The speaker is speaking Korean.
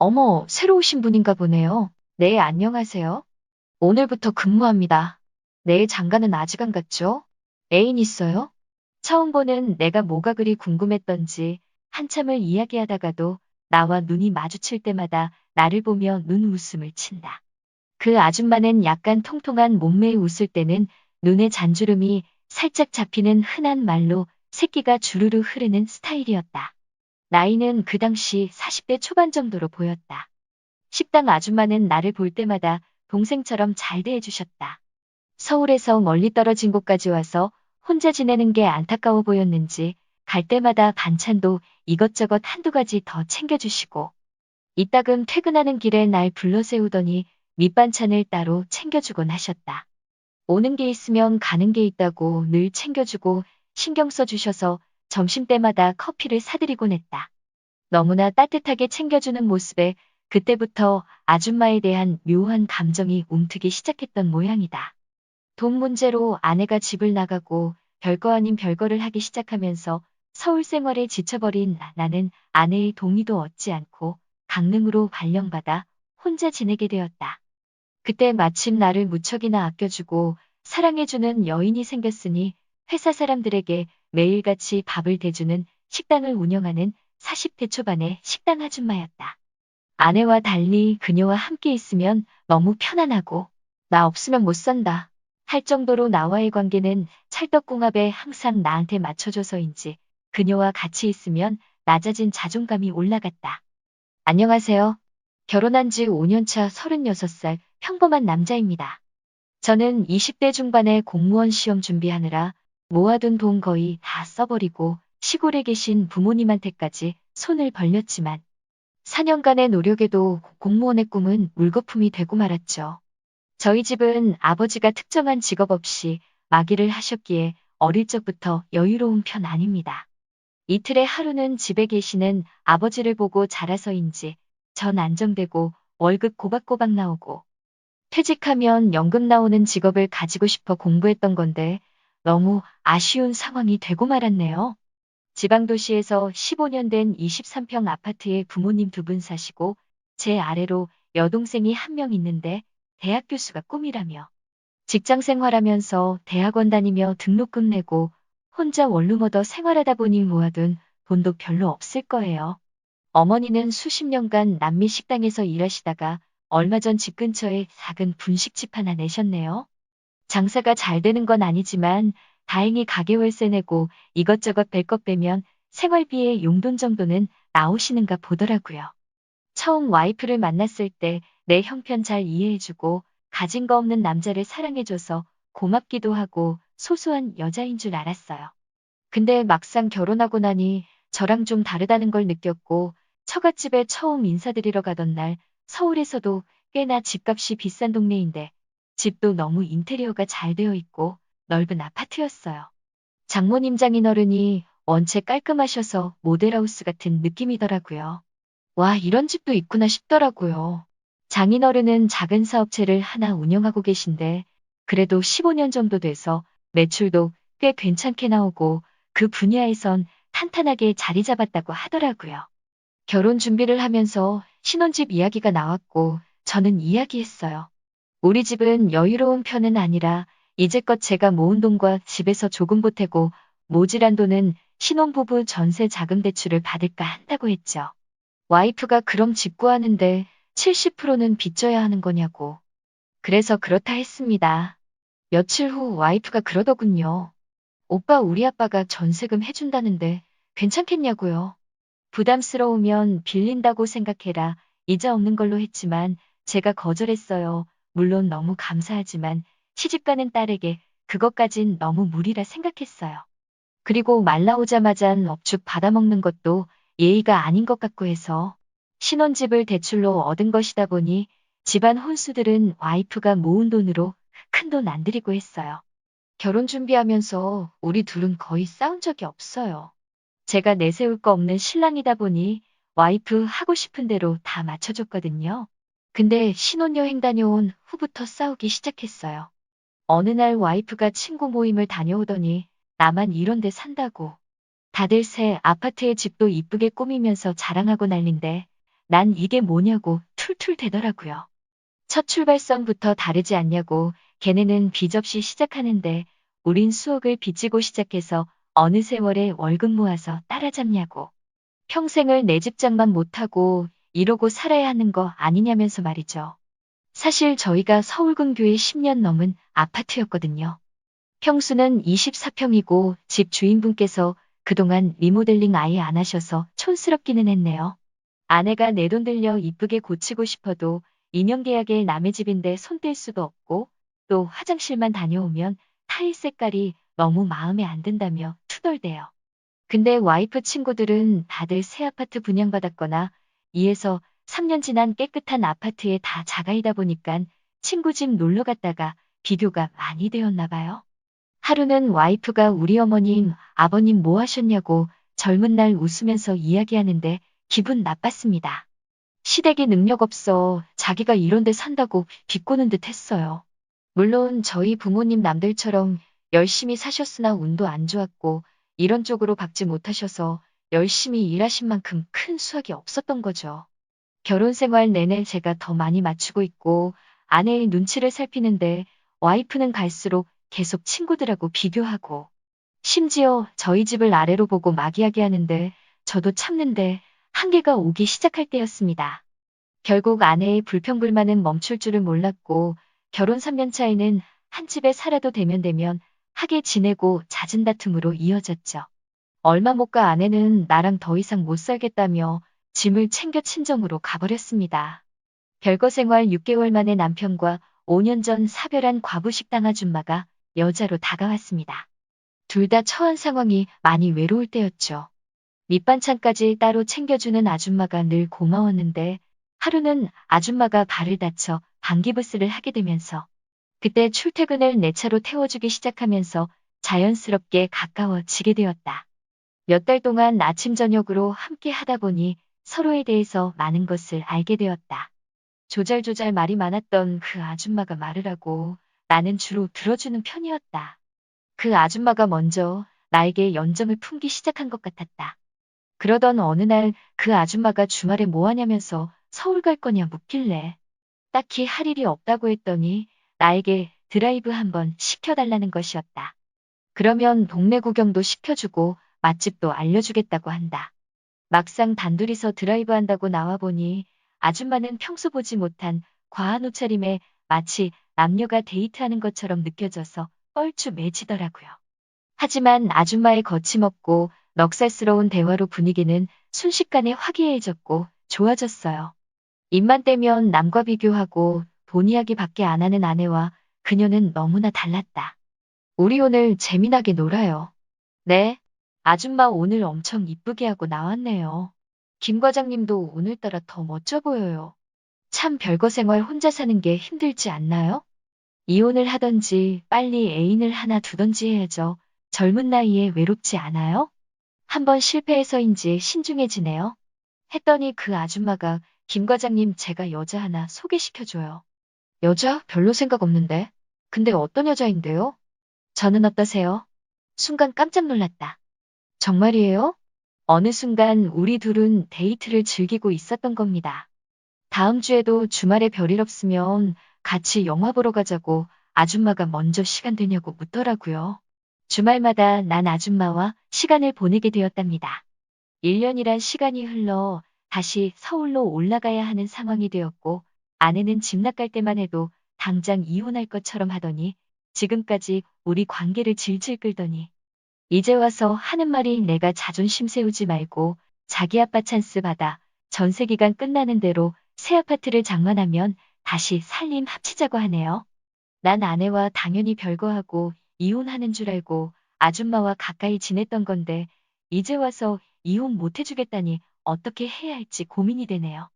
어머, 새로 오신 분인가 보네요. 네, 안녕하세요. 오늘부터 근무합니다. 내일 장가는 아직 안 갔죠? 애인 있어요? 처음 보는 내가 뭐가 그리 궁금했던지 한참을 이야기하다가도 나와 눈이 마주칠 때마다 나를 보며 눈웃음을 친다. 그 아줌마는 약간 통통한 몸매에 웃을 때는 눈에 잔주름이 살짝 잡히는 흔한 말로 새끼가 주르르 흐르는 스타일이었다. 나이는 그 당시 40대 초반 정도로 보였다. 식당 아줌마는 나를 볼 때마다 동생처럼 잘 대해주셨다. 서울에서 멀리 떨어진 곳까지 와서 혼자 지내는 게 안타까워 보였는지 갈 때마다 반찬도 이것저것 한두 가지 더 챙겨주시고 이따금 퇴근하는 길에 날 불러 세우더니 밑반찬을 따로 챙겨주곤 하셨다. 오는 게 있으면 가는 게 있다고 늘 챙겨주고 신경 써주셔서 점심때마다 커피를 사드리곤 했다. 너무나 따뜻하게 챙겨주는 모습에 그때부터 아줌마에 대한 묘한 감정이 움트기 시작했던 모양이다. 돈 문제로 아내가 집을 나가고 별거 아닌 별거를 하기 시작하면서 서울 생활에 지쳐버린 나는 아내의 동의도 얻지 않고 강릉으로 발령받아 혼자 지내게 되었다. 그때 마침 나를 무척이나 아껴주고 사랑해주는 여인이 생겼으니 회사 사람들에게 매일같이 밥을 대주는 식당을 운영하는 40대 초반의 식당 아줌마였다. 아내와 달리 그녀와 함께 있으면 너무 편안하고 나 없으면 못 산다 할 정도로 나와의 관계는 찰떡궁합에 항상 나한테 맞춰줘서인지 그녀와 같이 있으면 낮아진 자존감이 올라갔다. 안녕하세요. 결혼한 지 5년차 36살 평범한 남자입니다. 저는 20대 중반에 공무원 시험 준비하느라 모아둔 돈 거의 다 써버리고 시골에 계신 부모님한테까지 손을 벌렸지만 4년간의 노력에도 공무원의 꿈은 물거품이 되고 말았죠. 저희 집은 아버지가 특정한 직업 없이 마기를 하셨기에 어릴 적부터 여유로운 편 아닙니다. 이틀에 하루는 집에 계시는 아버지를 보고 자라서인지 전 안정되고 월급 꼬박꼬박 나오고 퇴직하면 연금 나오는 직업을 가지고 싶어 공부했던 건데 너무 아쉬운 상황이 되고 말았네요. 지방도시에서 15년 된 23평 아파트에 부모님 두 분 사시고 제 아래로 여동생이 한 명 있는데 대학 교수가 꿈이라며 직장 생활하면서 대학원 다니며 등록금 내고 혼자 원룸 얻어 생활하다 보니 모아둔 돈도 별로 없을 거예요. 어머니는 수십 년간 남미 식당에서 일하시다가 얼마 전 집 근처에 작은 분식집 하나 내셨네요. 장사가 잘 되는 건 아니지만 다행히 가게 월세 내고 이것저것 뺄 것 빼면 생활비에 용돈 정도는 나오시는가 보더라고요. 처음 와이프를 만났을 때 내 형편 잘 이해해주고 가진 거 없는 남자를 사랑해줘서 고맙기도 하고 소소한 여자인 줄 알았어요. 근데 막상 결혼하고 나니 저랑 좀 다르다는 걸 느꼈고 처갓집에 처음 인사드리러 가던 날 서울에서도 꽤나 집값이 비싼 동네인데 집도 너무 인테리어가 잘 되어 있고 넓은 아파트였어요. 장모님 장인어른이 원체 깔끔하셔서 모델하우스 같은 느낌이더라고요. 와, 이런 집도 있구나 싶더라고요. 장인어른은 작은 사업체를 하나 운영하고 계신데 그래도 15년 정도 돼서 매출도 꽤 괜찮게 나오고 그 분야에선 탄탄하게 자리 잡았다고 하더라고요. 결혼 준비를 하면서 신혼집 이야기가 나왔고 저는 이야기했어요. 우리 집은 여유로운 편은 아니라 이제껏 제가 모은 돈과 집에서 조금 보태고 모질한 돈은 신혼부부 전세 자금 대출을 받을까 한다고 했죠. 와이프가 그럼 집 구하는데 70%는 빚져야 하는 거냐고. 그래서 그렇다 했습니다. 며칠 후 와이프가 그러더군요. 오빠 우리 아빠가 전세금 해준다는데 괜찮겠냐고요. 부담스러우면 빌린다고 생각해라. 이자 없는 걸로 했지만 제가 거절했어요. 물론 너무 감사하지만 시집가는 딸에게 그것까진 너무 무리라 생각했어요. 그리고 말 나오자마자 넙죽 받아먹는 것도 예의가 아닌 것 같고 해서 신혼집을 대출로 얻은 것이다 보니 집안 혼수들은 와이프가 모은 돈으로 큰 돈 안 들이고 했어요. 결혼 준비하면서 우리 둘은 거의 싸운 적이 없어요. 제가 내세울 거 없는 신랑이다 보니 와이프 하고 싶은 대로 다 맞춰줬거든요. 근데 신혼여행 다녀온 후부터 싸우기 시작했어요. 어느 날 와이프가 친구 모임을 다녀오더니 나만 이런 데 산다고. 다들 새 아파트에 집도 이쁘게 꾸미면서 자랑하고 난린데 난 이게 뭐냐고 툴툴 대더라고요. 첫 출발선부터 다르지 않냐고 걔네는 빚 없이 시작하는데 우린 수억을 빚지고 시작해서 어느 세월에 월급 모아서 따라잡냐고. 평생을 내 집장만 못하고 이러고 살아야 하는 거 아니냐면서 말이죠. 사실 저희가 서울근교에 10년 넘은 아파트였거든요. 평수는 24평이고 집 주인분께서 그동안 리모델링 아예 안 하셔서 촌스럽기는 했네요. 아내가 내 돈 들여 이쁘게 고치고 싶어도 2년 계약에 남의 집인데 손 뗄 수도 없고 또 화장실만 다녀오면 타일 색깔이 너무 마음에 안 든다며 투덜대요. 근데 와이프 친구들은 다들 새 아파트 분양받았거나 2에서 3년 지난 깨끗한 아파트에 다 자가이다 보니깐 친구 집 놀러 갔다가 비교가 많이 되었나 봐요. 하루는 와이프가 우리 어머님, 아버님 뭐 하셨냐고 젊은 날 웃으면서 이야기하는데 기분 나빴습니다. 시댁이 능력 없어 자기가 이런 데 산다고 비꼬는 듯 했어요. 물론 저희 부모님 남들처럼 열심히 사셨으나 운도 안 좋았고 이런 쪽으로 박지 못하셔서 열심히 일하신 만큼 큰 수확이 없었던 거죠. 결혼 생활 내내 제가 더 많이 맞추고 있고 아내의 눈치를 살피는데 와이프는 갈수록 계속 친구들하고 비교하고 심지어 저희 집을 아래로 보고 마기하게 하는데 저도 참는데 한계가 오기 시작할 때였습니다. 결국 아내의 불평불만은 멈출 줄을 몰랐고 결혼 3년 차에는 한 집에 살아도 되면 하게 지내고 잦은 다툼으로 이어졌죠. 얼마 못 가 아내는 나랑 더 이상 못 살겠다며 짐을 챙겨 친정으로 가버렸습니다. 별거 생활 6개월 만에 남편과 5년 전 사별한 과부 식당 아줌마가 여자로 다가왔습니다. 둘 다 처한 상황이 많이 외로울 때였죠. 밑반찬까지 따로 챙겨주는 아줌마가 늘 고마웠는데 하루는 아줌마가 발을 다쳐 방기부스를 하게 되면서 그때 출퇴근을 내 차로 태워주기 시작하면서 자연스럽게 가까워지게 되었다. 몇 달 동안 아침 저녁으로 함께 하다 보니 서로에 대해서 많은 것을 알게 되었다. 조잘조잘 말이 많았던 그 아줌마가 말을 하고 나는 주로 들어주는 편이었다. 그 아줌마가 먼저 나에게 연정을 품기 시작한 것 같았다. 그러던 어느 날 그 아줌마가 주말에 뭐 하냐면서 서울 갈 거냐 묻길래 딱히 할 일이 없다고 했더니 나에게 드라이브 한번 시켜달라는 것이었다. 그러면 동네 구경도 시켜주고 맛집도 알려주겠다고 한다. 막상 단둘이서 드라이브 한다고 나와보니 아줌마는 평소 보지 못한 과한 옷차림에 마치 남녀가 데이트하는 것처럼 느껴져서 뻘쭘해지더라고요. 하지만 아줌마의 거침없고 넉살스러운 대화로 분위기는 순식간에 화기애애해졌고 좋아졌어요. 입만 떼면 남과 비교하고 돈 이야기밖에 안 하는 아내와 그녀는 너무나 달랐다. 우리 오늘 재미나게 놀아요. 네. 아줌마 오늘 엄청 이쁘게 하고 나왔네요. 김 과장님도 오늘따라 더 멋져 보여요. 참 별거 생활 혼자 사는 게 힘들지 않나요? 이혼을 하던지 빨리 애인을 하나 두던지 해야죠. 젊은 나이에 외롭지 않아요? 한번 실패해서인지 신중해지네요. 했더니 그 아줌마가 김 과장님 제가 여자 하나 소개시켜줘요. 여자? 별로 생각 없는데. 근데 어떤 여자인데요? 저는 어떠세요? 순간 깜짝 놀랐다. 정말이에요? 어느 순간 우리 둘은 데이트를 즐기고 있었던 겁니다. 다음 주에도 주말에 별일 없으면 같이 영화 보러 가자고 아줌마가 먼저 시간 되냐고 묻더라고요. 주말마다 난 아줌마와 시간을 보내게 되었답니다. 1년이란 시간이 흘러 다시 서울로 올라가야 하는 상황이 되었고 아내는 집 나갈 때만 해도 당장 이혼할 것처럼 하더니 지금까지 우리 관계를 질질 끌더니 이제 와서 하는 말이 내가 자존심 세우지 말고 자기 아빠 찬스 받아 전세 기간 끝나는 대로 새 아파트를 장만하면 다시 살림 합치자고 하네요. 난 아내와 당연히 별거하고 이혼하는 줄 알고 아줌마와 가까이 지냈던 건데 이제 와서 이혼 못 해주겠다니 어떻게 해야 할지 고민이 되네요.